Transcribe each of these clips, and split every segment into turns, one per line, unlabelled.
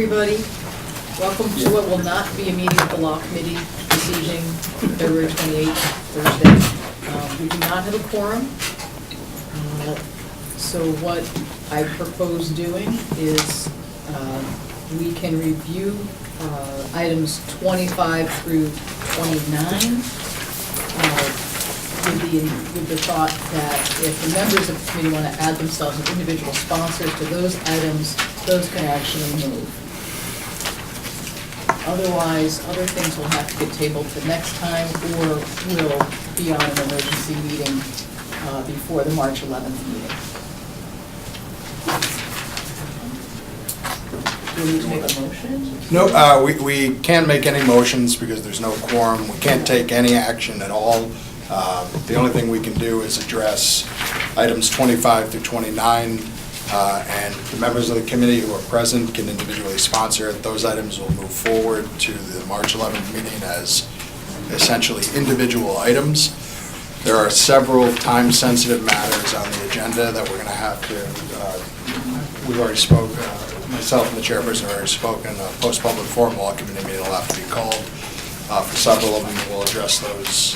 Everybody, welcome to what will not be a meeting of the law committee this evening, February 28th, Thursday. We do not have a quorum, so what I propose doing is we can review items 25 through 29 with the thought that if the members of the committee want to add themselves as individual sponsors to those items, those can actually move. Otherwise, other things will have to get tabled to next time or will be on an emergency meeting before the March 11th meeting. Do we need to make a motion?
No, we can't make any motions because there's no quorum. We can't take any action at all. The only thing we can do is address items 25 through 29, and the members of the committee who are present can individually sponsor it. Those items will move forward to the March 11th meeting as essentially individual items. There are several time-sensitive matters on the agenda that we're going to have to, we've already spoken, myself and the chairperson have already spoken, post-public forum law committee meeting will have to be called. For several of them, we'll address those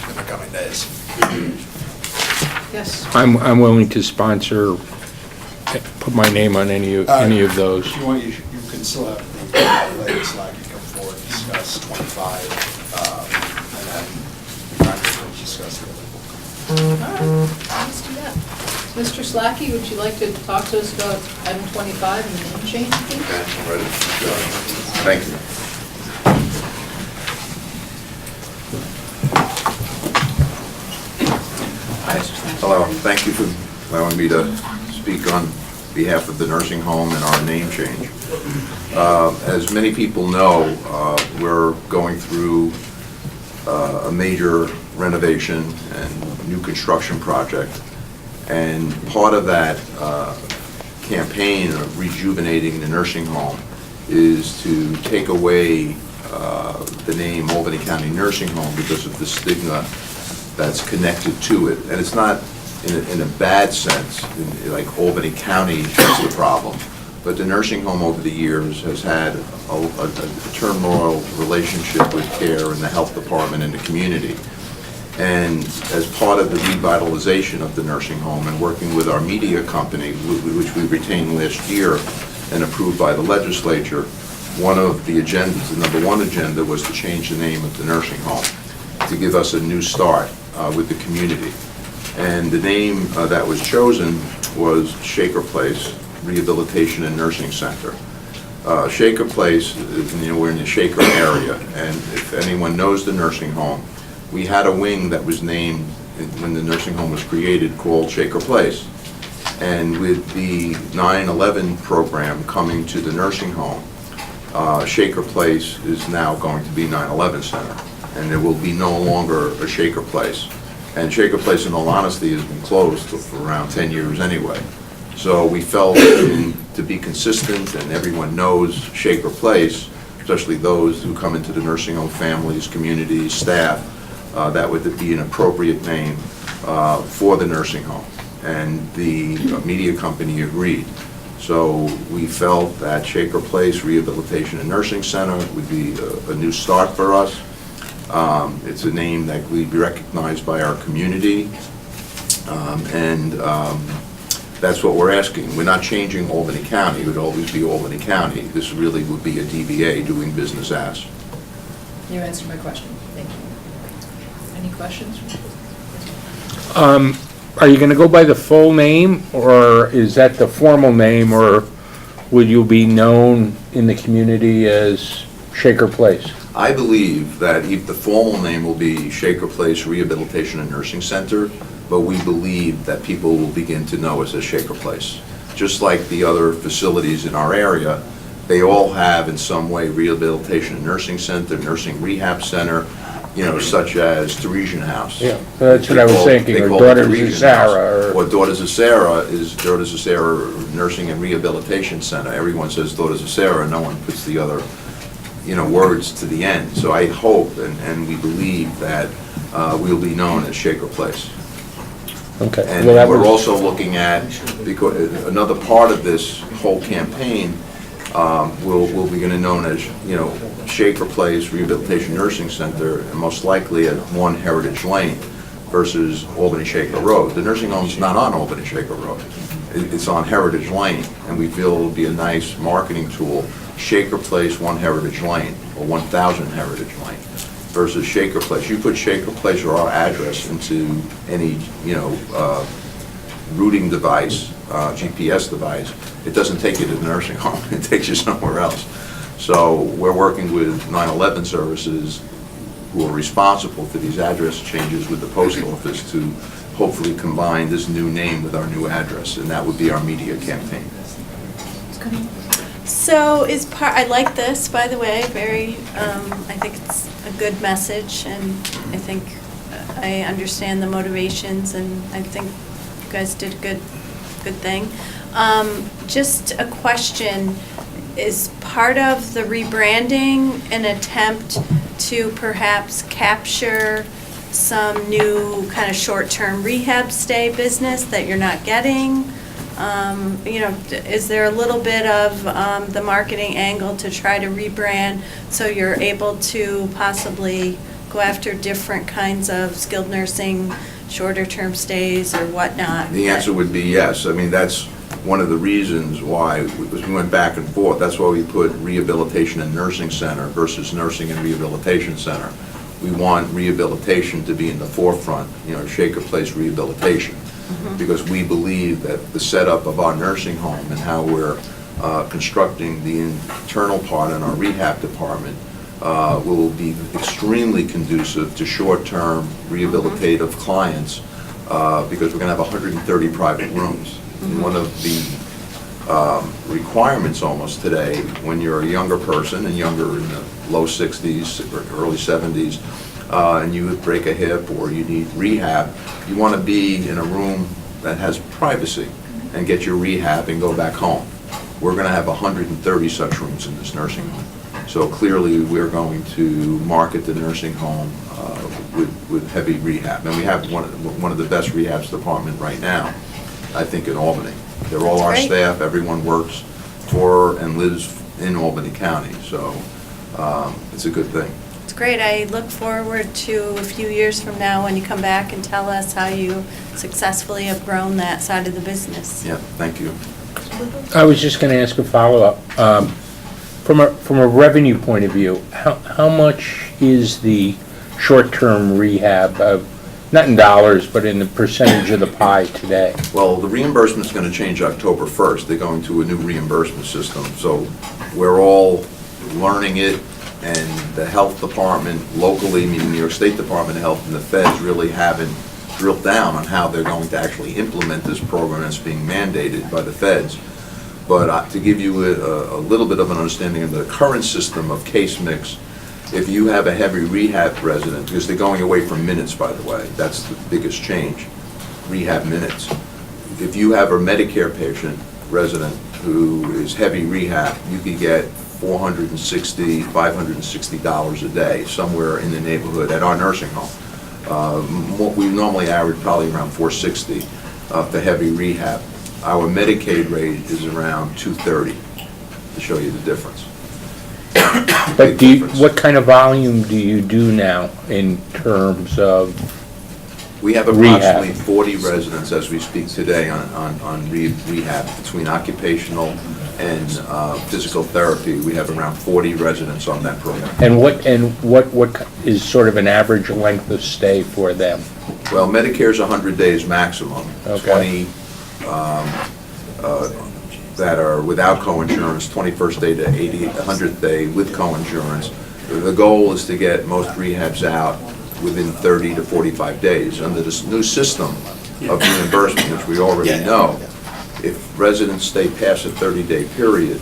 in the coming days.
Yes.
I'm willing to sponsor, put my name on any of those.
If you want, you can still have the ladies like come forward and discuss 25, and then we'll discuss the other.
All right, let's do that. Mr. Slacky, would you like to talk to us about item 25 and the name change, please?
Okay, I'm ready. Thank you. Hello, thank you for allowing me to speak on behalf of the nursing home and our name change. As many people know, we're going through a major renovation and new construction project, and part of that campaign of rejuvenating the nursing home is to take away the name Albany County Nursing Home because of the stigma that's connected to it. And it's not in a bad sense, like Albany County is the problem, but the nursing home over the years has had a turmoil relationship with care and the health department and the community. And as part of the revitalization of the nursing home and working with our media company, which we retained last year and approved by the legislature, one of the agendas, the number one agenda, was to change the name of the nursing home to give us a new start with the community. And the name that was chosen was Shaker Place Rehabilitation and Nursing Center. Shaker Place, we're in the Shaker area, and if anyone knows the nursing home, we had a wing that was named, when the nursing home was created, called Shaker Place. And with the 9/11 program coming to the nursing home, Shaker Place is now going to be 9/11 Center, and there will be no longer a Shaker Place. And Shaker Place, in all honesty, has been closed for around 10 years anyway. So we felt to be consistent, and everyone knows Shaker Place, especially those who come into the nursing home, families, communities, staff, that would be an appropriate name for the nursing home. And the media company agreed. So we felt that Shaker Place Rehabilitation and Nursing Center would be a new start for us. It's a name that would be recognized by our community, and that's what we're asking. We're not changing Albany County. It would always be Albany County. This really would be a DBA, doing business as.
You answered my question. Thank you. Any questions?
Are you going to go by the full name, or is that the formal name, or would you be known in the community as Shaker Place?
I believe that the formal name will be Shaker Place Rehabilitation and Nursing Center, but we believe that people will begin to know us as Shaker Place. Just like the other facilities in our area, they all have in some way rehabilitation and nursing center, nursing rehab center, such as Theresian House.
Yeah, that's what I was thinking, or Daughters of Sarah.
Or Daughters of Sarah is Daughters of Sarah Nursing and Rehabilitation Center. Everyone says Daughters of Sarah, no one puts the other words to the end. So I hope and we believe that we'll be known as Shaker Place.
Okay.
And we're also looking at, because another part of this whole campaign will be gonna known as, you know, Shaker Place Rehabilitation Nursing Center, and most likely at 1 Heritage Lane versus Albany Shaker Road. The nursing home's not on Albany Shaker Road. It's on Heritage Lane, and we feel it'll be a nice marketing tool. Shaker Place, 1 Heritage Lane, or 1000 Heritage Lane, versus Shaker Place. You put Shaker Place or our address into any, you know, routing device, GPS device, it doesn't take you to the nursing home, it takes you somewhere else. So we're working with 9/11 services, who are responsible for these address changes with the post office, to hopefully combine this new name with our new address, and that would be our media campaign.
So I like this, by the way, I think it's a good message, and I think I understand the motivations, and I think you guys did a good thing. Just a question, is part of the rebranding an attempt to perhaps capture some new kind of short-term rehab stay business that you're not getting? You know, is there a little bit of the marketing angle to try to rebrand so you're able to possibly go after different kinds of skilled nursing, shorter-term stays or whatnot?
The answer would be yes. I mean, that's one of the reasons why we went back and forth. That's why we put rehabilitation and nursing center versus nursing and rehabilitation center. We want rehabilitation to be in the forefront, you know, Shaker Place rehabilitation, because we believe that the setup of our nursing home and how we're constructing the internal part in our rehab department will be extremely conducive to short-term rehabilitative clients, because we're going to have 130 private rooms. And one of the requirements almost today, when you're a younger person and younger in the low 60s or early 70s, and you break a hip or you need rehab, you want to be in a room that has privacy and get your rehab and go back home. We're going to have 130 such rooms in this nursing home. So clearly, we're going to market the nursing home with heavy rehab. And we have one of the best rehabs department right now, I think, in Albany. They're all our
Great.
staff, everyone works for and lives in Albany County, so it's a good thing.
It's great. I look forward to a few years from now when you come back and tell us how you successfully have grown that side of the business.
Yeah, thank you.
I was just going to ask a follow-up. From a revenue point of view, how much is the short-term rehab, not in dollars, but in the percentage of the pie today?
Well, the reimbursement's going to change October 1st. They're going to a new reimbursement system, so we're all learning it, and the health department locally, meaning New York State Department of Health and the feds, really haven't drilled down on how they're going to actually implement this program that's being mandated by the feds. But to give you a little bit of an understanding of the current system of case mix, if you have a heavy rehab resident, because they're going away from minutes, by the way, that's the biggest change, rehab minutes. If you have a Medicare patient resident who is heavy rehab, you could get $460, $560 a day, somewhere in the neighborhood at our nursing home. What we normally average probably around $460 for heavy rehab. Our Medicaid rate is around $230, to show you the difference.
But what kind of volume do you do now in terms of
We have
rehab?
approximately 40 residents as we speak today on rehab, between occupational and physical therapy. We have around 40 residents on that program.
And what is sort of an average length of stay for them?
Well, Medicare's 100 days maximum.
Okay.
20 that are without co-insurance, 21st day to 100th day with co-insurance. The goal is to get most rehabs out within 30 to 45 days. Under this new system of reimbursement, which we already know, if residents stay past a 30-day period,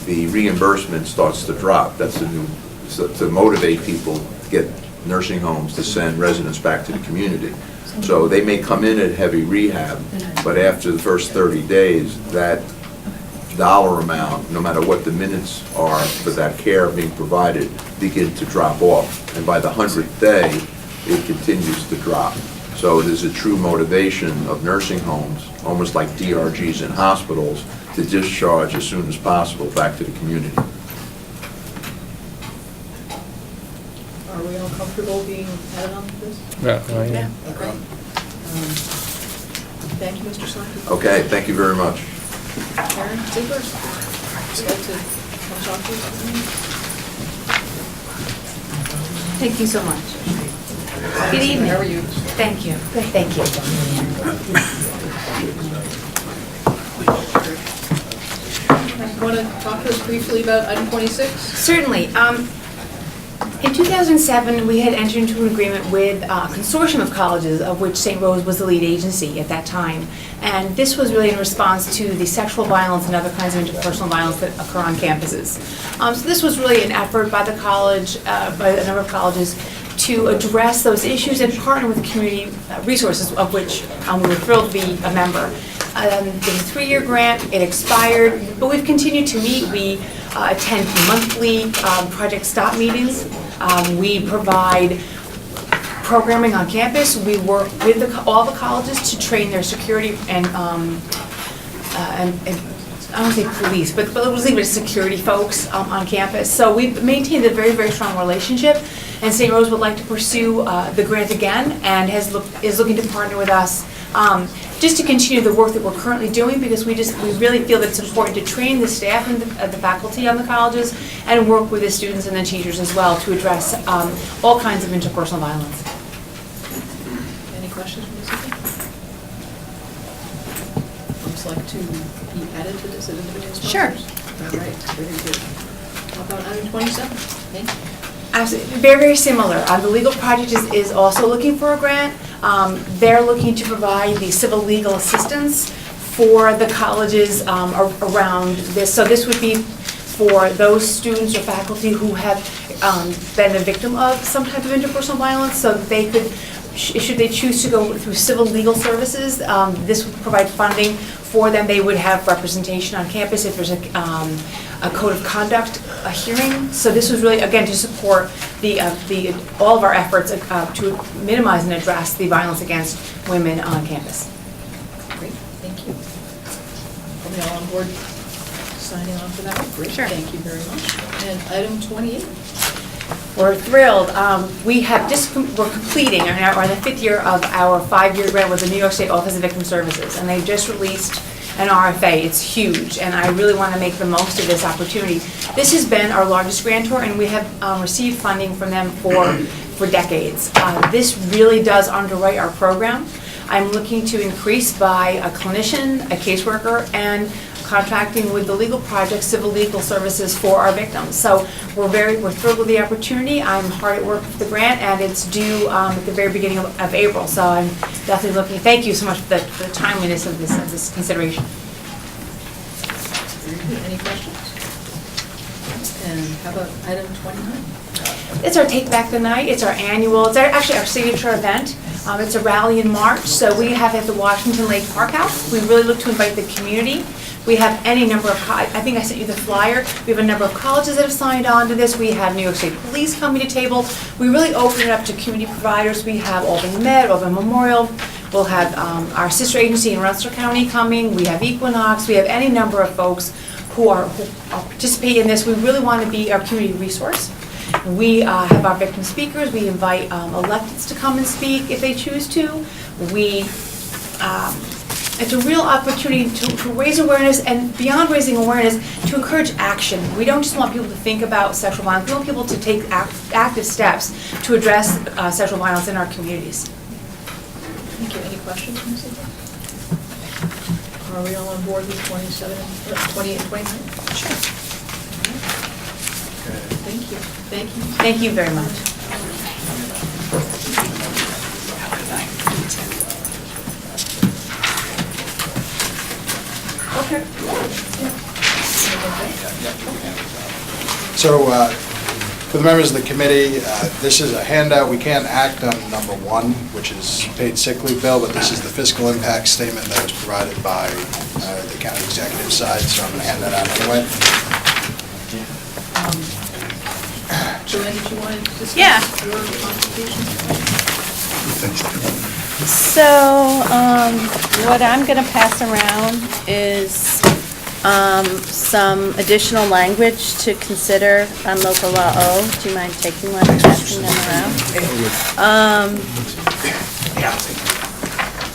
the reimbursement starts to drop. That's the new, to motivate people to get nursing homes to send residents back to the community. So they may come in at heavy rehab, but after the first 30 days, that dollar amount, no matter what the minutes are for that care being provided, begin to drop off. And by the 100th day, it continues to drop. So it is a true motivation of nursing homes, almost like DRGs in hospitals, to discharge as soon as possible back to the community.
Are we all comfortable being added on to this?
Yeah.
Okay. Thank you, Mr. Saki.
Okay, thank you very much.
Karen Ziegler, would you like to come talk to us?
Thank you so much. Good evening.
How are you?
Thank you. Thank you.
Want to talk to us briefly about item 26?
Certainly. In 2007, we had entered into an agreement with a consortium of colleges, of which St. Rose was the lead agency at that time. And this was really in response to the sexual violence and other kinds of interpersonal violence that occur on campuses. So this was really an effort by the college, by a number of colleges, to address those issues and partner with community resources, of which we were thrilled to be a member. It was a 3-year grant, it expired, but we've continued to meet. We attend monthly Project Stop meetings. We provide programming on campus. We work with all the colleges to train their security and I don't say police, but we'll leave it as security folks on campus. So we've maintained a very, very strong relationship, and St. Rose would like to pursue the grant again and is looking to partner with us just to continue the work that we're currently doing, because we really feel that it's important to train the staff and the faculty on the colleges and work with the students and the teachers as well to address all kinds of interpersonal violence.
Any questions from this evening? Looks like to be added to this as individual sponsors?
Sure.
All right, very good. How about item 27? Thank you.
Absolutely. Very, very similar. The Legal Project is also looking for a grant. They're looking to provide the civil legal assistance for the colleges around this. So this would be for those students or faculty who have been the victim of some type of interpersonal violence, so that they could, should they choose to go through civil legal services, this would provide funding for them. They would have representation on campus if there's a code of conduct hearing. So this was really, again, to support all of our efforts to minimize and address the violence against women on campus.
Great, thank you. Are we all on board signing on for that? Great,
Sure.
thank you very much. And item 28?
We're thrilled. We're completing, we're in the 5th year of our 5-year grant with the New York State Office of Victim Services, and they've just released an RFA. It's huge, and I really want to make the most of this opportunity. This has been our largest grantor, and we have received funding from them for decades. This really does underwrite our program. I'm looking to increase by a clinician, a caseworker, and contracting with the Legal Project, civil legal services for our victims. So we're thrilled with the opportunity. I'm hard at work with the grant, and it's due at the very beginning of April. So I'm definitely looking. Thank you so much for the timeliness of this consideration.
Very good. Any questions? And how about item 29?
It's our Take Back the Night. It's our annual, it's actually our signature event. It's a rally in March, so we have it at the Washington Lake Park House. We really look to invite the community. We have any number of, I think I sent you the flyer. We have a number of colleges that have signed on to this. We have New York State Police coming to table. We really open it up to community providers. We have Albany Med, Albany Memorial. We'll have our sister agency in Rensselaer County coming. We have Equinox. We have any number of folks who participate in this. We really want to be our community resource. We have our victim speakers. We invite electeds to come and speak if they choose to. It's a real opportunity to raise awareness, and beyond raising awareness, to encourage action. We don't just want people to think about sexual violence. We want people to take active steps to address sexual violence in our communities.
Thank you. Any questions from this evening? Are we all on board with 27, 28, 29?
Sure.
Thank you. Thank you.
Thank you very much.
Okay.
So, for the members of the committee, this is a handout. We can't act on number 1, which is paid sick leave bill, but this is the fiscal impact statement that was provided by the county executive side, so I'm going to hand that out anyway.
Joanne, did you want to discuss
Yeah.
your consultation?
So, what I'm going to pass around is some additional language to consider on local law O. Do you mind taking one and passing them around?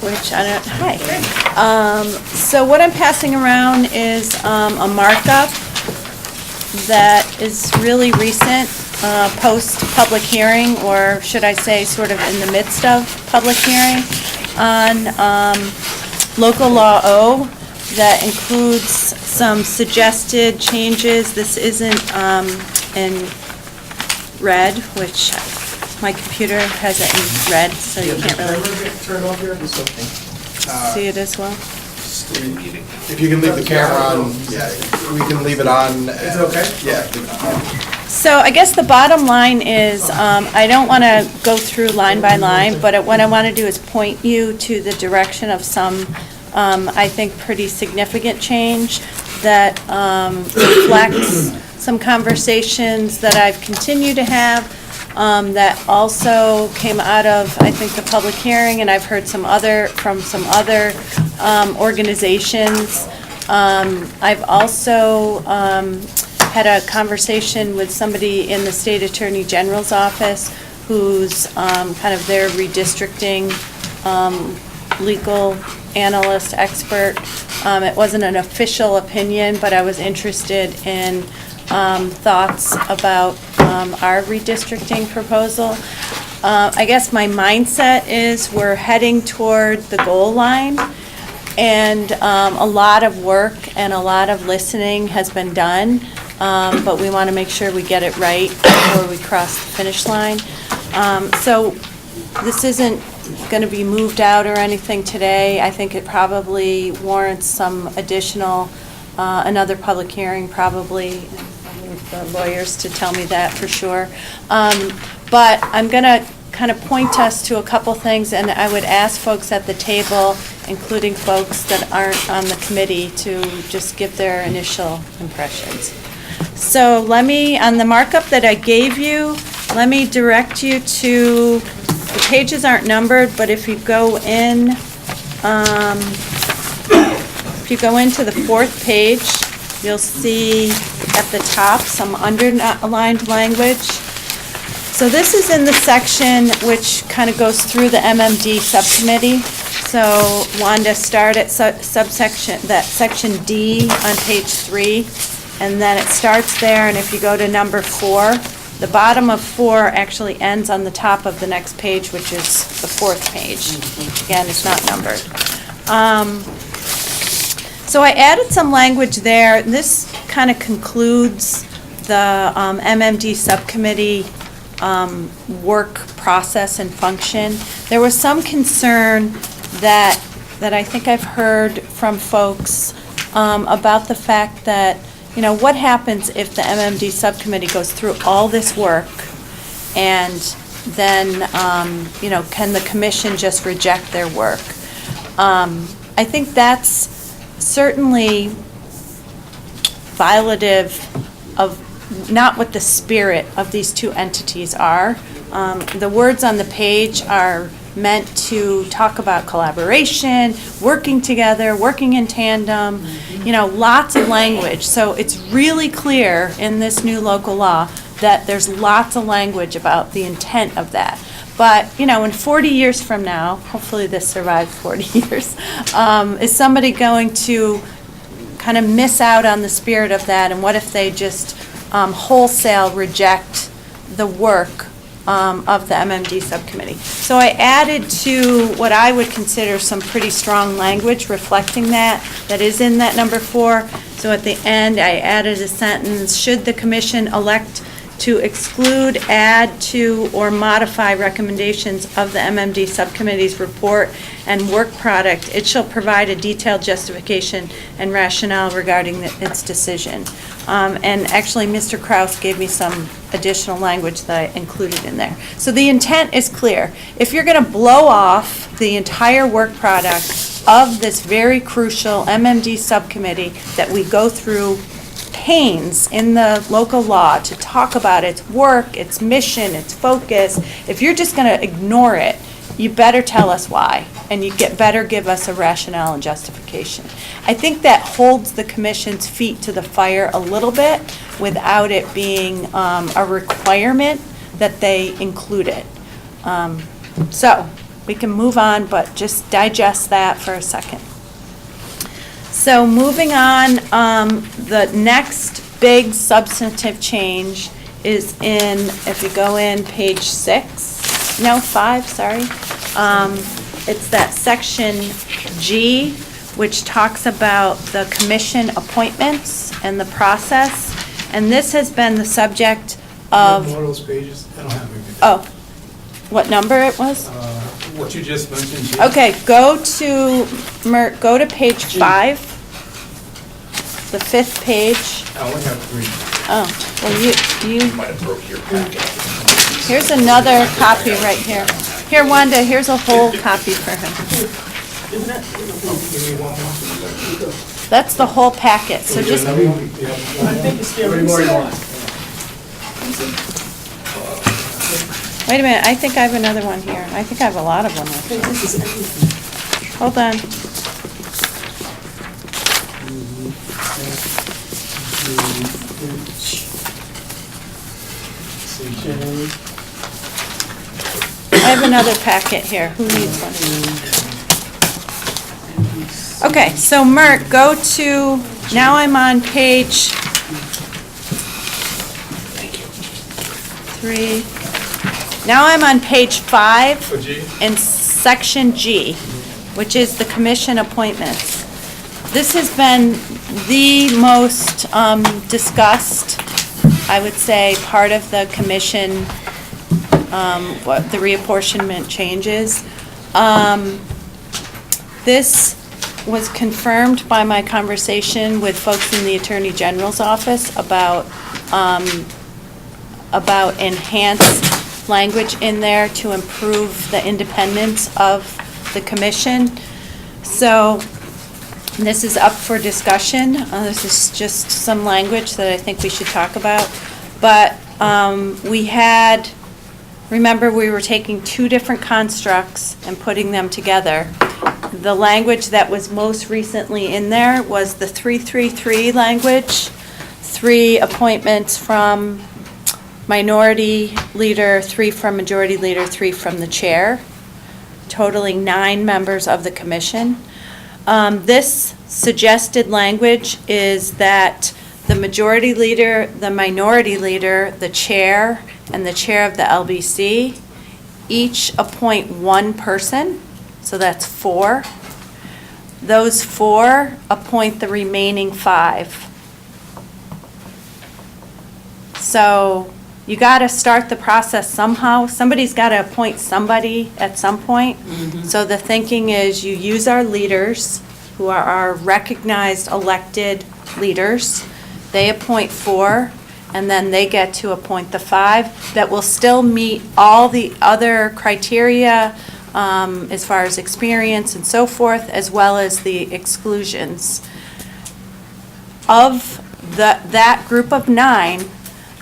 Which I don't, hi. So what I'm passing around is a markup that is really recent, post-public hearing, or should I say, sort of in the midst of public hearing, on local law O that includes some suggested changes. This isn't in red, which my computer has it in red, so you can't really
Turn off here, it's okay.
see it as well.
If you can leave the camera on, yeah, we can leave it on. It's okay? Yeah.
So I guess the bottom line is, I don't want to go through line by line, but what I want to do is point you to the direction of some, I think, pretty significant change that reflects some conversations that I've continued to have, that also came out of, I think, the public hearing, and I've heard from some other organizations. I've also had a conversation with somebody in the State Attorney General's office who's kind of their redistricting legal analyst expert. It wasn't an official opinion, but I was interested in thoughts about our redistricting proposal. I guess my mindset is we're heading toward the goal line, and a lot of work and a lot of listening has been done, but we want to make sure we get it right before we cross the finish line. So this isn't going to be moved out or anything today. I think it probably warrants some additional, another public hearing probably. I need the lawyers to tell me that for sure. But I'm going to kind of point us to a couple things, and I would ask folks at the table, including folks that aren't on the committee, to just give their initial impressions. So let me, on the markup that I gave you, let me direct you to, the pages aren't numbered, but if you go in, to the fourth page, you'll see at the top some underlined language. So this is in the section which kind of goes through the MMD subcommittee. So Wanda, start at section D on page 3, and then it starts there, and if you go to number 4, the bottom of 4 actually ends on the top of the next page, which is the 4th page. Again, it's not numbered. So I added some language there. This kind of concludes the MMD subcommittee work process and function. There was some concern that I think I've heard from folks about the fact that, you know, what happens if the MMD subcommittee goes through all this work and then, you know, can the commission just reject their work? I think that's certainly violative of not what the spirit of these two entities are. The words on the page are meant to talk about collaboration, working together, working in tandem, you know, lots of language. So it's really clear in this new local law that there's lots of language about the intent of that. But, you know, in 40 years from now, hopefully this survives 40 years, is somebody going to kind of miss out on the spirit of that? And what if they just wholesale reject the work of the MMD subcommittee? So I added to what I would consider some pretty strong language reflecting that is in that number 4. So at the end, I added a sentence, should the commission elect to exclude, add to, or modify recommendations of the MMD subcommittee's report and work product, it shall provide a detailed justification and rationale regarding its decision. And actually, Mr. Kraus gave me some additional language that I included in there. So the intent is clear. If you're going to blow off the entire work product of this very crucial MMD subcommittee that we go through pains in the local law to talk about its work, its mission, its focus, if you're just going to ignore it, you better tell us why, and you better give us a rationale and justification. I think that holds the commission's feet to the fire a little bit without it being a requirement that they include it. So, we can move on, but just digest that for a second. So moving on, the next big substantive change is in, if you go in page 5, sorry. It's that section G, which talks about the commission appointments and the process. And this has been the subject of,
More of those pages, I don't have everything.
oh, what number it was?
What you just mentioned, Jim.
Okay, go to page 5, the 5th page.
I only have 3.
Oh, well, you,
Might have broke your packet.
here's another copy right here. Here, Wanda, here's a whole copy for him.
Give me one more.
That's the whole packet, so
You
just,
got another one? You have one? I think it's there.
wait a minute, I think I have another one here. I think I have a lot of them. Hold on. I have another packet here. Who needs one? Okay, so Mert, go to, now I'm on page 3. Now I'm on page 5
For G?
in section G, which is the commission appointments. This has been the most discussed, I would say, part of the commission, what the reapportionment changes. This was confirmed by my conversation with folks in the Attorney General's office about enhanced language in there to improve the independence of the commission. So this is up for discussion. This is just some language that I think we should talk about. But remember, we were taking 2 different constructs and putting them together. The language that was most recently in there was the 333 language, 3 appointments from minority leader, 3 from majority leader, 3 from the chair, totaling 9 members of the commission. This suggested language is that the majority leader, the minority leader, the chair, and the chair of the LBC each appoint 1 person, so that's 4. Those 4 appoint the remaining 5. So you got to start the process somehow. Somebody's got to appoint somebody at some point. So the thinking is you use our leaders, who are our recognized elected leaders. They appoint 4, and then they get to appoint the 5 that will still meet all the other criteria as far as experience and so forth, as well as the exclusions. Of that group of 9,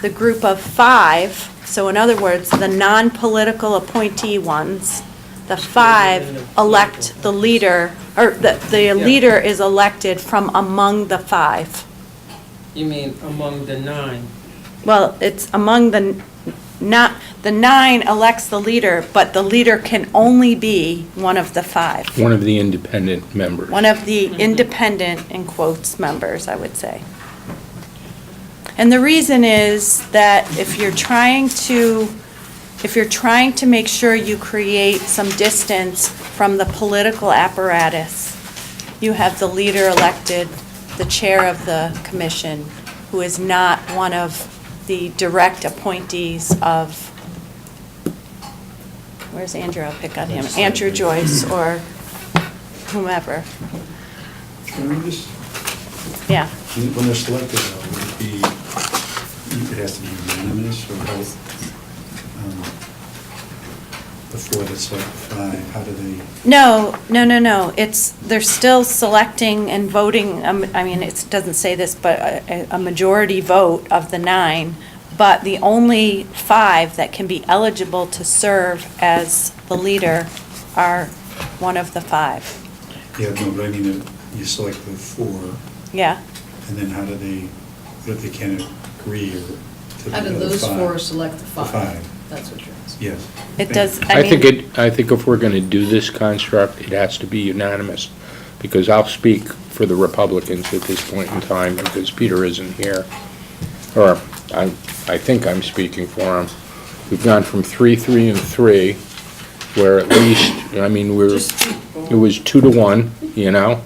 the group of 5, so in other words, the non-political appointee ones, the 5 elect the leader, or the leader is elected from among the 5.
You mean among the 9?
Well, it's among the 9 elects the leader, but the leader can only be one of the 5.
One of the independent members.
One of the independent, in quotes, members, I would say. And the reason is that if you're trying to make sure you create some distance from the political apparatus, you have the leader elected, the chair of the commission, who is not one of the direct appointees of, where's Andrew? I'll pick on him. Andrew Joyce or whomever.
Can we just,
Yeah.
when they're selected, would it be, it has to be unanimous or both? Before they select 5, how do they?
No. They're still selecting and voting, I mean, it doesn't say this, but a majority vote of the 9, but the only 5 that can be eligible to serve as the leader are one of the 5.
Yeah, no, but I mean, you select the 4,
Yeah,
and then how do they, if they can't agree or to the
How did
other
those
5?
4 select the 5?
5.
That's what you're asking.
Yes.
it does,
I think if we're gonna do this construct, it has to be unanimous, because I'll speak for the Republicans at this point in time, because Peter isn't here. Or, I think I'm speaking for him. We've gone from 3, 3, and 3, where at least, I mean, it was 2 to 1, you know?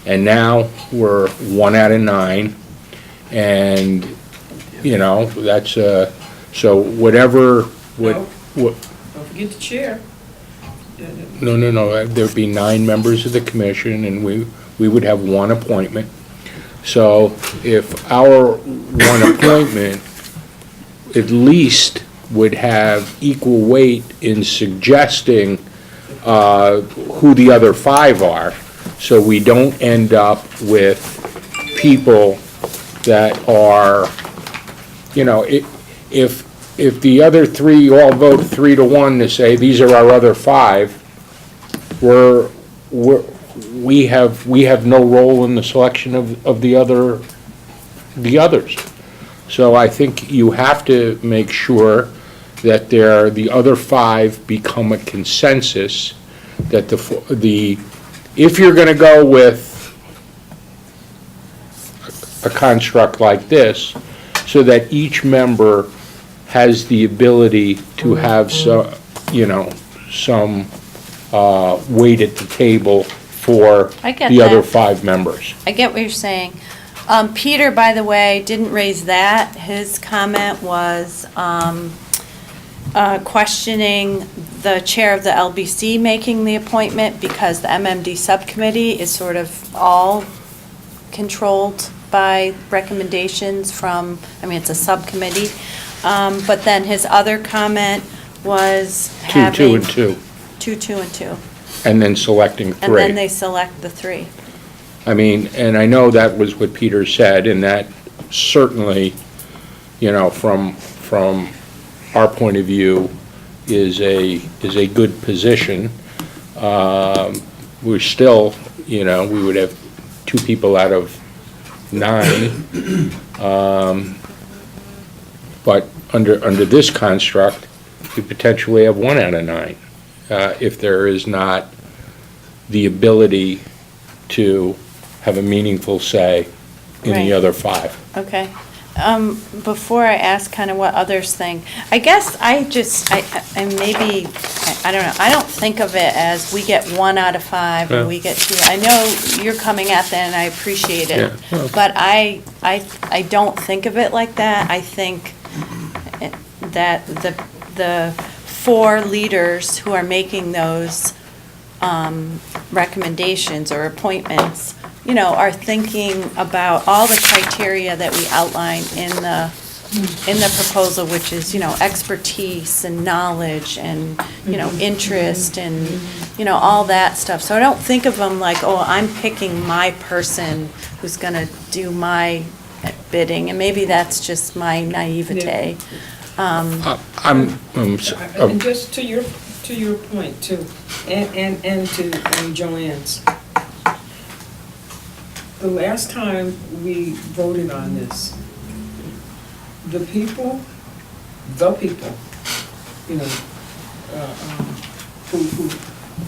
And now we're 1 out of 9, and, you know, that's, so whatever, what,
Don't forget the chair.
no, there'd be 9 members of the commission, and we would have 1 appointment. So if our 1 appointment at least would have equal weight in suggesting who the other 5 are, so we don't end up with people that are, you know, if the other 3 all vote 3 to 1 to say, these are our other 5, we have no role in the selection of the others. So I think you have to make sure that the other 5 become a consensus, that if you're gonna go with a construct like this, so that each member has the ability to have some, you know, some weight at the table for
I get
the other
that.
5 members.
I get what you're saying. Peter, by the way, didn't raise that. His comment was questioning the chair of the LBC making the appointment, because the MMD subcommittee is sort of all controlled by recommendations from, I mean, it's a subcommittee. But then his other comment was
2, 2,
having.
and 2,
2, 2, and 2.
and then selecting 3.
And then they select the 3.
I mean, and I know that was what Peter said, and that certainly, you know, from our point of view, is a good position. We're still, you know, we would have 2 people out of 9. But under this construct, we potentially have 1 out of 9, if there is not the ability to have a meaningful say in the
Right.
other 5.
Okay. Before I ask kind of what others think, I guess I maybe, I don't know, I don't think of it as we get 1 out of 5
Yeah.
and we get 2. I know you're coming at that and I appreciate it.
Yeah. Well-
But I don't think of it like that. I think that the 4 leaders who are making those recommendations or appointments, you know, are thinking about all the criteria that we outline in the proposal, which is, you know, expertise and knowledge and, you know, interest and, you know, all that stuff. So I don't think of them like, oh, I'm picking my person who's gonna do my bidding, and maybe that's just my naivete.
And just to your point too, and to Joanne's. The last time we voted on this, the people, you know,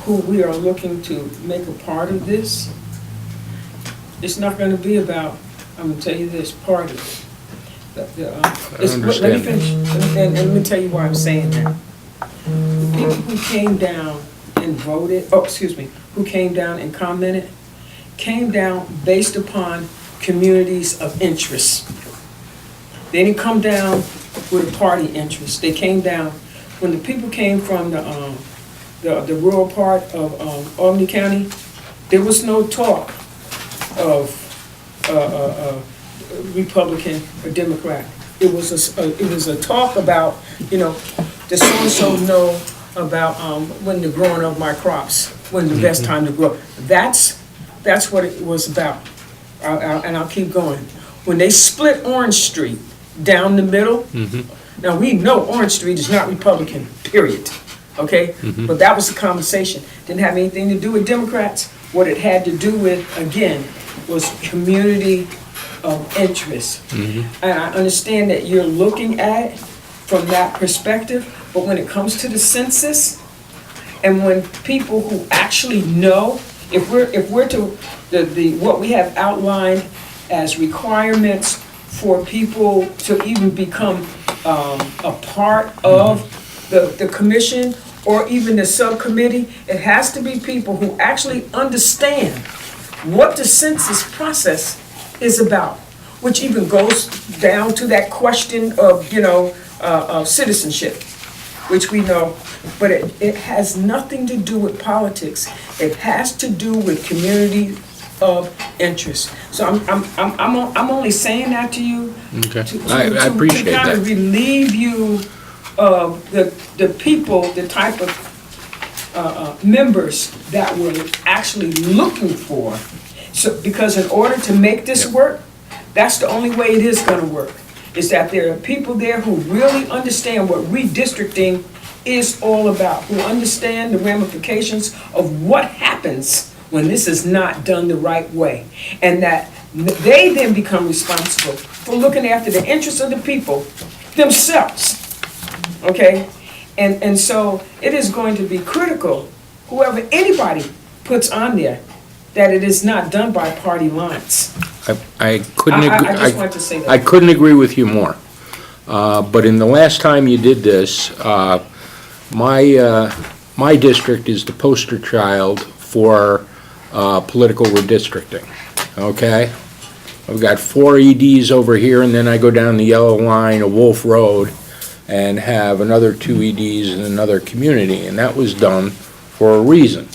who we are looking to make a part of this, it's not gonna be about, I'm gonna tell you this, party. Let me
understand.
finish, and let me tell you why I'm saying that. The people who came down and voted, who came down and commented, came down based upon communities of interest. They didn't come down with a party interest. They came down, when the people came from the rural part of Albany County, there was no talk of Republican or Democrat. It was a talk about, you know, does so-and-so know about when the growing of my crops, when the best time to grow. That's what it was about. And I'll keep going. When they split Orange Street down the middle, now we know Orange Street is not Republican, period. okay? But that was the conversation. Didn't have anything to do with Democrats. What it had to do with, again, was community of interest. And I understand that you're looking at it from that perspective, but when it comes to the census, and when people who actually know, if we're to, what we have outlined as requirements for people to even become a part of the commission or even the subcommittee, it has to be people who actually understand what the census process is about, which even goes down to that question of, of citizenship, which we know, but it has nothing to do with politics. It has to do with community of interest. So I'm only saying that to you
Okay.
to
I appreciate
to kind of
that.
relieve you of the people, the type of members that we're actually looking for. So, because in order to make this work, that's the only way it is gonna work, is that there are people there who really understand what redistricting is all about, who understand the ramifications of what happens when this is not done the right way. And that they then become responsible for looking after the interests of the people themselves, okay? And so it is going to be critical, whoever, anybody puts on there, that it is not done by party lines.
I couldn't agree.
I just wanted to say that.
I couldn't agree with you more. But in the last time you did this, my district is the poster child for political redistricting, okay? I've got 4 EDs over here, and then I go down the yellow line of Wolf Road and have another 2 EDs in another community, and that was done for a reason.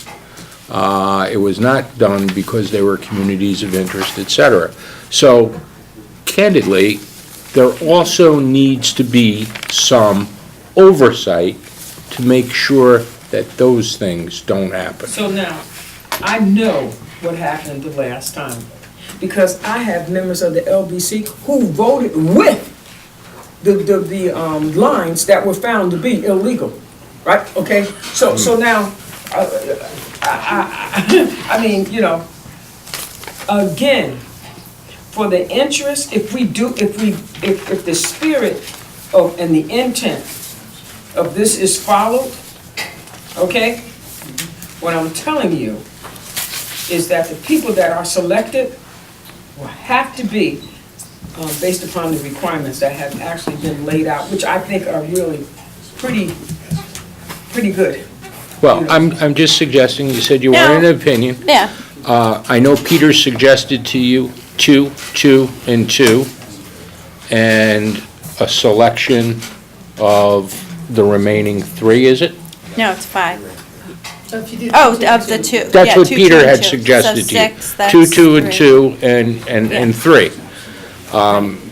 It was not done because they were communities of interest, et cetera. So candidly, there also needs to be some oversight to make sure that those things don't happen.
So now, I know what happened the last time, because I have members of the LBC who voted with the lines that were found to be illegal, right? Okay, so now, I mean, again, for the interest, if the spirit of, and the intent of this is followed, okay? What I'm telling you is that the people that are selected will have to be based upon the requirements that have actually been laid out, which I think are really pretty good.
Well, I'm just suggesting, you said you wanted an opinion.
Yeah,
I know Peter suggested to you 2, 2, and 2, and a selection of the remaining 3, is it?
no, it's 5.
So if you did
Oh,
two,
of the
two.
2.
That's
Yeah,
what
2,
Peter
2, and
had
2.
suggested
So
to you.
6, that's
2, 2, and
3.
2, and
Yeah.
3.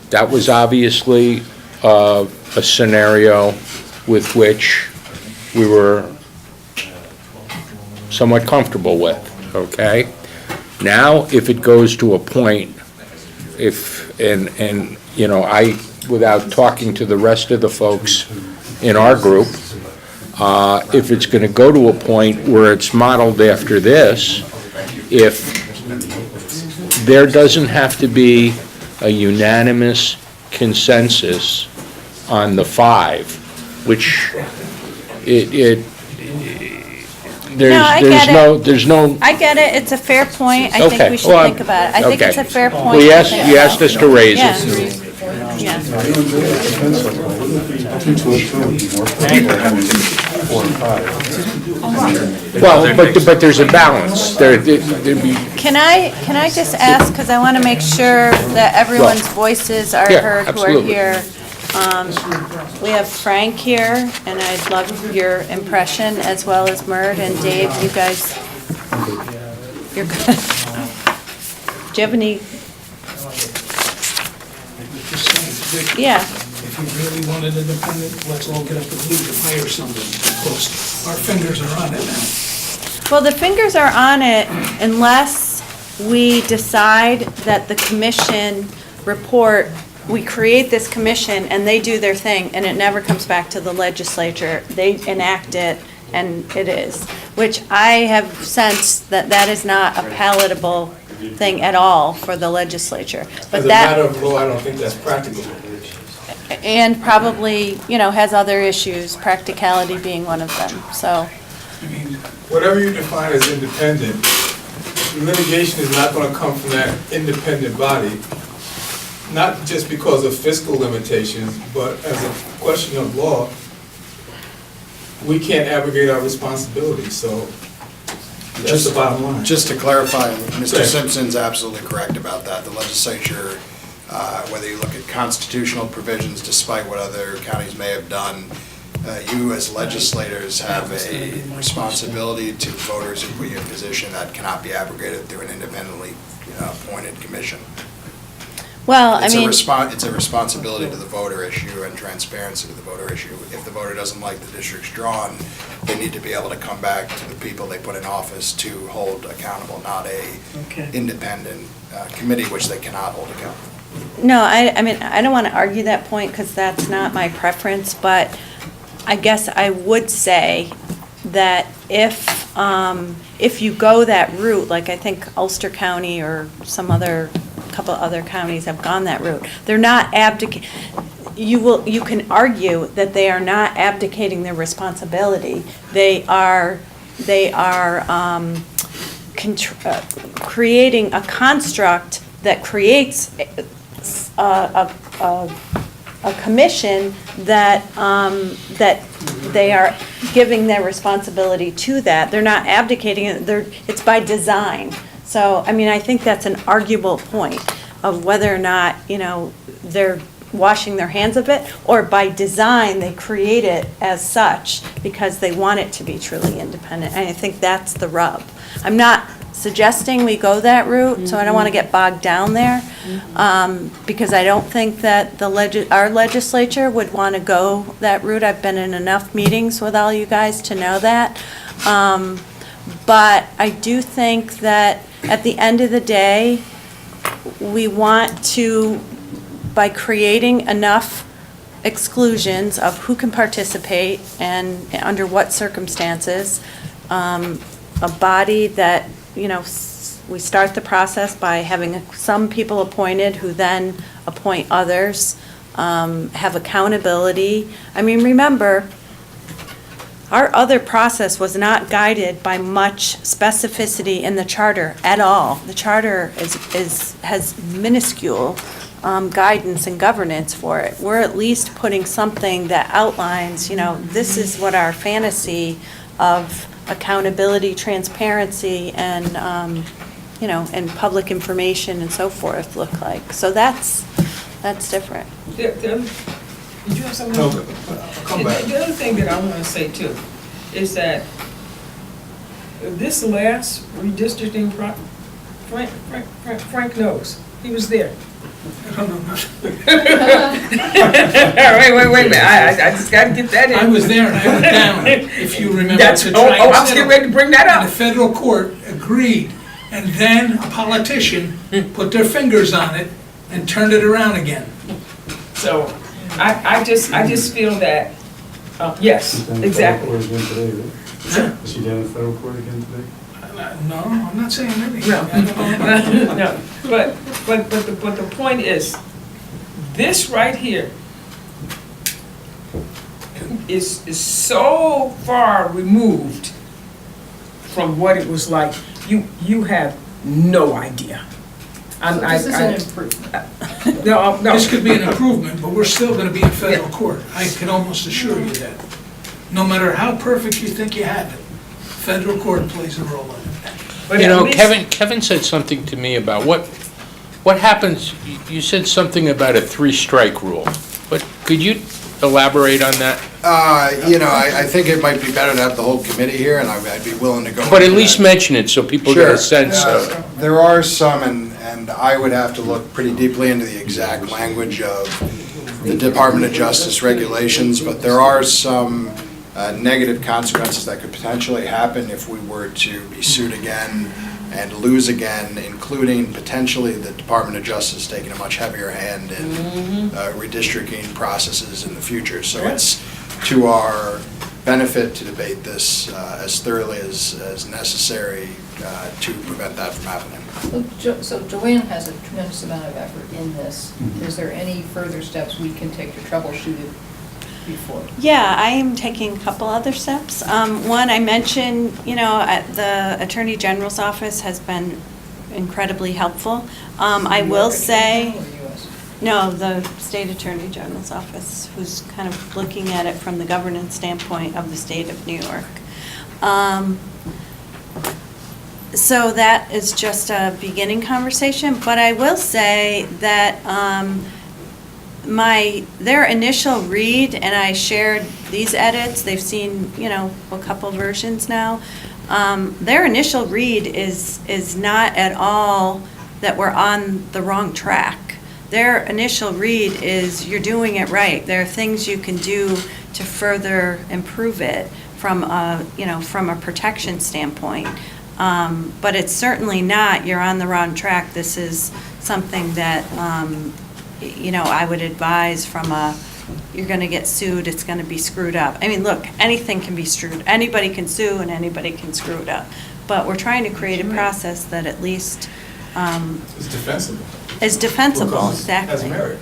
That was obviously a scenario with which we were somewhat comfortable with, okay? Now, if it goes to a point, I, without talking to the rest of the folks in our group, if it's gonna go to a point where it's modeled after this, if there doesn't have to be a unanimous consensus on the 5, which there's no,
I get it, it's a fair point, I
Okay,
think we should
well,
think about it. I think it's a
okay.
fair point.
well, you
to
asked,
think
you
about.
asked us to raise
Yeah.
it.
Yeah.
Well, but there's a balance. There'd be,
Can I just ask, because I want to make sure that everyone's voices are
Yeah,
heard who are
absolutely.
here. We have Frank here, and I'd love your impression, as well as Mert and Dave, you guys, you're good. Do you have any, yeah,
If you really want it independent, let's all get up and leave to hire somebody, because our fingers are on it now.
well, the fingers are on it unless we decide that the commission report, we create this commission and they do their thing and it never comes back to the legislature. They enact it and it is, which I have sensed that that is not a palatable thing at all for the legislature. But
As a
that,
matter of law, I don't think that's practical.
and probably, you know, has other issues, practicality being one of them, so.
I mean, whatever you define as independent, litigation is not gonna come from that independent body, not just because of fiscal limitations, but as a question of law, we can't abrogate our responsibilities, so that's the bottom line.
Just to clarify, Mr.
Right.
Simpson's absolutely correct about that. The legislature, whether you look at constitutional provisions, despite what other counties may have done, you as legislators have a responsibility to voters who put you in a position that cannot be abrogated through an independently appointed commission.
Well, I mean.
It's a responsibility to the voter issue and transparency to the voter issue. If the voter doesn't like the districts drawn, they need to be able to come back to the people they put in office to hold accountable, not a
Okay.
independent committee which they cannot hold accountable.
No, I mean, I don't want to argue that point because that's not my preference, but I guess I would say that if you go that route, like I think Ulster County or couple other counties have gone that route, they're not abdicating. You can argue that they are not abdicating their responsibility. They are creating a construct that creates a commission that they are giving their responsibility to that. They're not abdicating it, it's by design. So, I mean, I think that's an arguable point of whether or not, they're washing their hands of it, or by design, they create it as such because they want it to be truly independent. And I think that's the rub. I'm not suggesting we go that route, so I don't want to get bogged down there, because I don't think that our legislature would want to go that route. I've been in enough meetings with all you guys to know that. But I do think that at the end of the day, we want to, by creating enough exclusions of who can participate and under what circumstances, a body that, we start the process by having some people appointed who then appoint others, have accountability. I mean, remember, our other process was not guided by much specificity in the charter at all. The charter has minuscule guidance and governance for it. We're at least putting something that outlines, this is what our fantasy of accountability, transparency, and, and public information and so forth look like. So that's different.
Did you have something?
No,
else?
I'll come back.
The other thing that I want to say too is that this last redistricting, Frank knows. He was there. Wait a minute. I just got to get that in.
I was there and I went down, if you remember.
That's,
to
oh,
try and
I was
settle.
getting ready to bring that
And the
up.
federal court agreed, and then a politician put their fingers on it and turned it around again.
So I just feel that, yes,
She's down in
exactly.
federal court again today, right? Is she down in federal court again today?
No, I'm not saying anything.
No.
I don't know about-
No, but the point is, this right here is so far removed from what it was like. You have no idea.
So this is an improvement.
No,
This could be an improvement, but we're still gonna be in federal court. I can almost assure you that. No matter how perfect you think you have it, federal court plays a role in it.
But at least-
Kevin said something to me about what happens, you said something about a three-strike rule, but could you elaborate on that?
I think it might be better to have the whole committee here, and I'd be willing to go.
But at
into
least
that.
mention it so people get
Sure.
a sense of.
There are some, and I would have to look pretty deeply into the exact language of the Department of Justice regulations, but there are some negative consequences that could potentially happen if we were to be sued again and lose again, including potentially the Department of Justice taking a much heavier hand in redistricting processes in the future. So it's to our benefit to debate this as thoroughly as necessary to prevent that from happening.
So Joanne has a tremendous amount of effort in this. Is there any further steps we can take to troubleshoot it before?
Yeah, I am taking a couple other steps. One, I mentioned, the Attorney General's office has been incredibly helpful. I will say,
Or US?
no, the State Attorney General's office, who's kind of looking at it from the governance standpoint of the state of New York. So that is just a beginning conversation, but I will say that their initial read, and I shared these edits, they've seen, a couple versions now. Their initial read is not at all that we're on the wrong track. Their initial read is you're doing it right. There are things you can do to further improve it from a protection standpoint. But it's certainly not, you're on the wrong track. This is something that, I would advise you're going to get sued, it's going to be screwed up. I mean, look, anything can be screwed. Anybody can sue and anybody can screw it up. But we're trying to create a process that at least
It's defensible.
is defensible,
Because
exactly.
Has merit.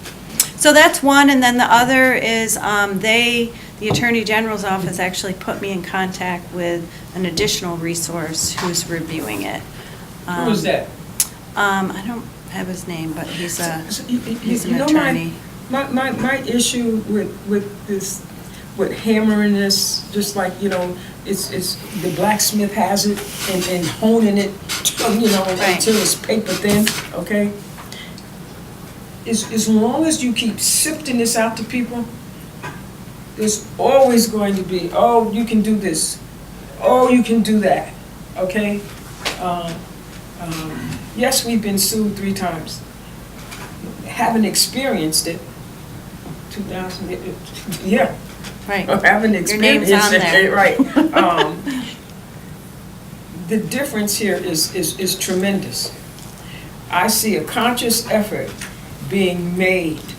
So that's one, and then the other is the Attorney General's office actually put me in contact with an additional resource who's reviewing it.
Who was that?
I don't have his name, but he's
He's
an attorney.
My issue with this, with hammering this, just like, it's the blacksmith has it and honing it,
Right.
until it's paper thin, okay? As long as you keep sifting this out to people, there's always going to be, oh, you can do this, oh, you can do that, okay? Yes, we've been sued 3 times. Haven't experienced it. 2000, yeah.
Right.
Haven't
Your name's
experienced
on
it,
there.
right. The difference here is tremendous. I see a conscious effort being made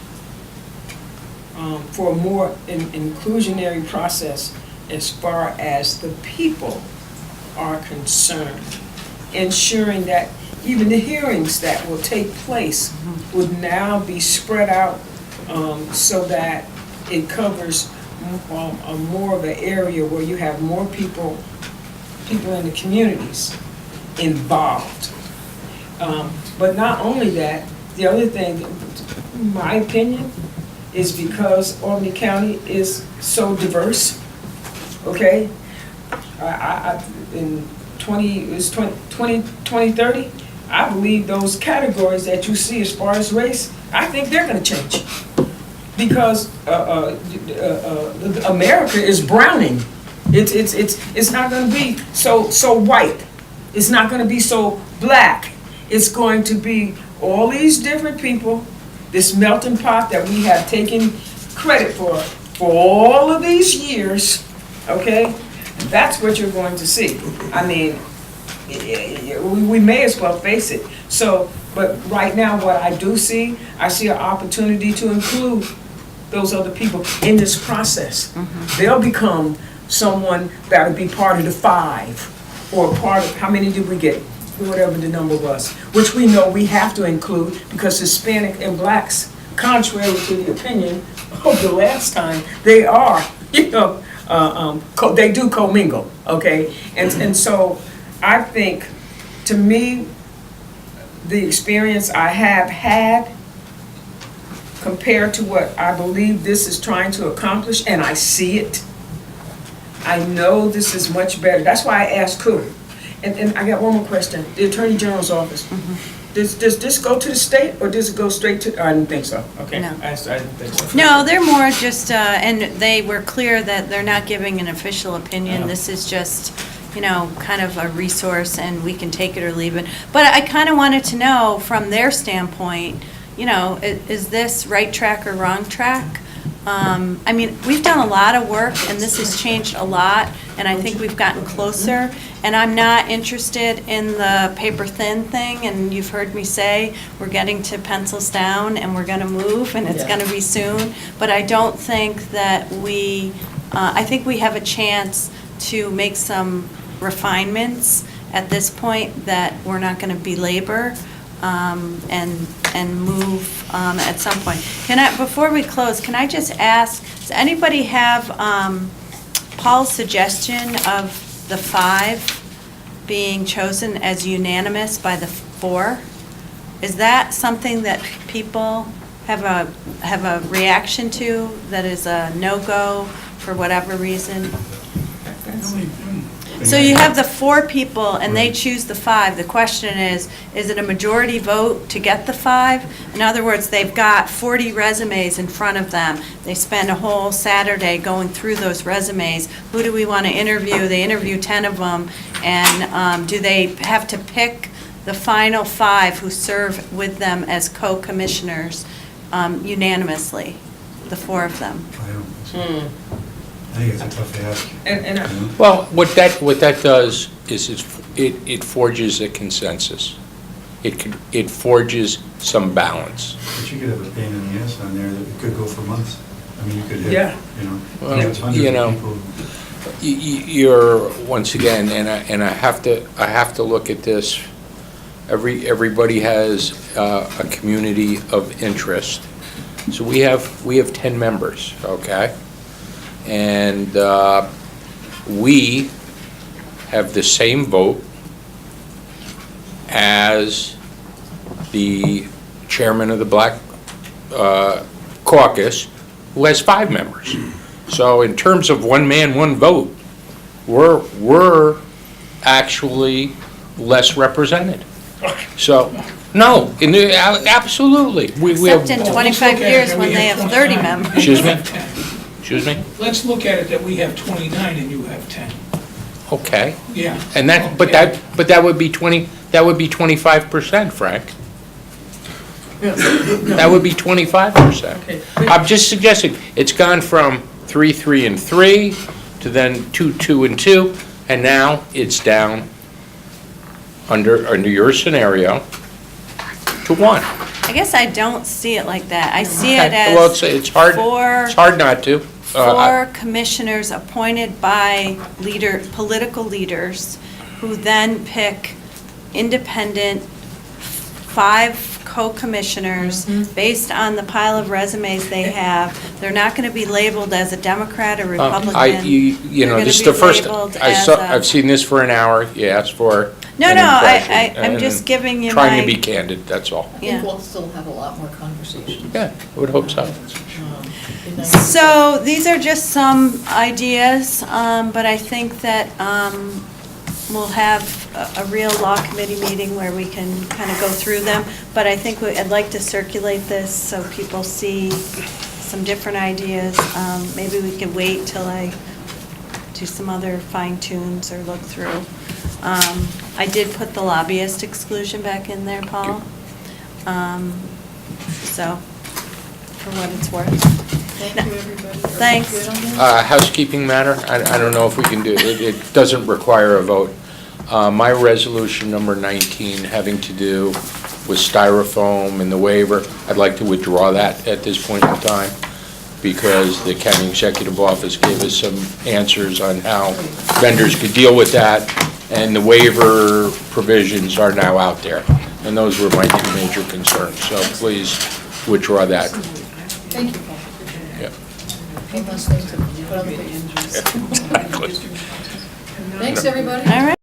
for a more inclusionary process as far as the people are concerned, ensuring that even the hearings that will take place would now be spread out so that it covers more of an area where you have more people in the communities involved. But not only that, the other thing, my opinion, is because Albany County is so diverse, okay? In 2030, I believe those categories that you see as far as race, I think they're gonna change. Because America is browning. It's not gonna be so white. It's not gonna be so black. It's going to be all these different people, this melting pot that we have taken credit for all of these years, okay? That's what you're going to see. I mean, we may as well face it. So, but right now, what I do see, I see an opportunity to include those other people in this process. They'll become someone that'll be part of the 5, or part of, how many did we get? Whatever the number was, which we know we have to include because Hispanic and blacks, contrary to the opinion of the last time, they are, they do commingle, okay? And so I think, to me, the experience I have had compared to what I believe this is trying to accomplish, and I see it, I know this is much better. That's why I asked who. And I got one more question. The Attorney General's office. Does this go to the state or does it go straight to, I didn't think so. Okay.
No.
I didn't think so.
No, they're more just, and they were clear that they're not giving an official opinion. This is just, kind of a resource, and we can take it or leave it. But I kind of wanted to know, from their standpoint, is this right track or wrong track? I mean, we've done a lot of work, and this has changed a lot, and I think we've gotten closer. And I'm not interested in the paper thin thing, and you've heard me say, we're getting to pencils down, and we're gonna move, and it's
Yeah.
gonna be soon. But I don't think that we I think we have a chance to make some refinements at this point that we're not going to belabor and move at some point. Before we close, can I just ask, does anybody have Paul's suggestion of the 5 being chosen as unanimous by the 4? Is that something that people have a reaction to, that is a no-go for whatever reason? So you have the 4 people, and they choose the 5. The question is it a majority vote to get the 5? In other words, they've got 40 resumes in front of them. They spend a whole Saturday going through those resumes. Who do we want to interview? They interview 10 of them, and do they have to pick the final 5 who serve with them as co-commissioners unanimously, the 4 of them?
I don't think so. I think it's a tough ask.
And I-
you know?
Well, what that does is it forges a consensus. It forges some balance.
But you could have a pain in the ass on there that could go for months. I mean, you could
Yeah.
have, you know,
Well,
hundreds
you
of
know,
people.
You're, once again, and I have to look at this, everybody has a community of interest. So we have 10 members, okay? And we have the same vote as the chairman of the Black Caucus, who has 5 members. So in terms of one man, one vote, we're actually less represented. So, no, absolutely. We have.
Except in 25 years when they have 30 members.
Excuse me? Excuse me?
Let's look at it that we have 29 and you have 10.
Okay.
Yeah.
And that would be 25%, Frank. That would be 25%.
Okay.
I'm just suggesting, it's gone from 3, 3, and 3, to then 2, 2, and 2, and now it's down, under your scenario, to 1.
I guess I don't see it like that. I see it
Okay. Well,
as
it's hard,
four-
it's hard not to.
4 commissioners appointed by political leaders, who then pick independent 5 co-commissioners based on the pile of resumes they have. They're not going to be labeled as a Democrat or Republican.
You know,
They're
this is
gonna
the
be
first,
labeled as
I've seen this for an hour, you asked for
No,
an
no,
impression,
I'm
and
just giving you
Trying to
my-
be candid, that's all.
I
Yeah.
think we'll still have a lot more conversations.
Yeah, I would hope so.
Be nice.
So these are just some ideas, but I think that we'll have a real law committee meeting where we can kind of go through them. But I think I'd like to circulate this so people see some different ideas. Maybe we can wait till I do some other fine tunes or look through. I did put the lobbyist exclusion back in there, Paul. So, for what it's worth.
Thank you, everybody. Are we
Thanks.
good on that?
Housekeeping matter, I don't know if we can do, it doesn't require a vote. My resolution number 19, having to do with styrofoam and the waiver, I'd like to withdraw that at this point in time, because the county executive office gave us some answers on how vendors could deal with that, and the waiver provisions are now out there. And those were my 2 major concerns, so please withdraw that.
Thank you, Paul.
Yeah.
One last thing to put on the page.
Exactly.
Thanks, everybody.
All right.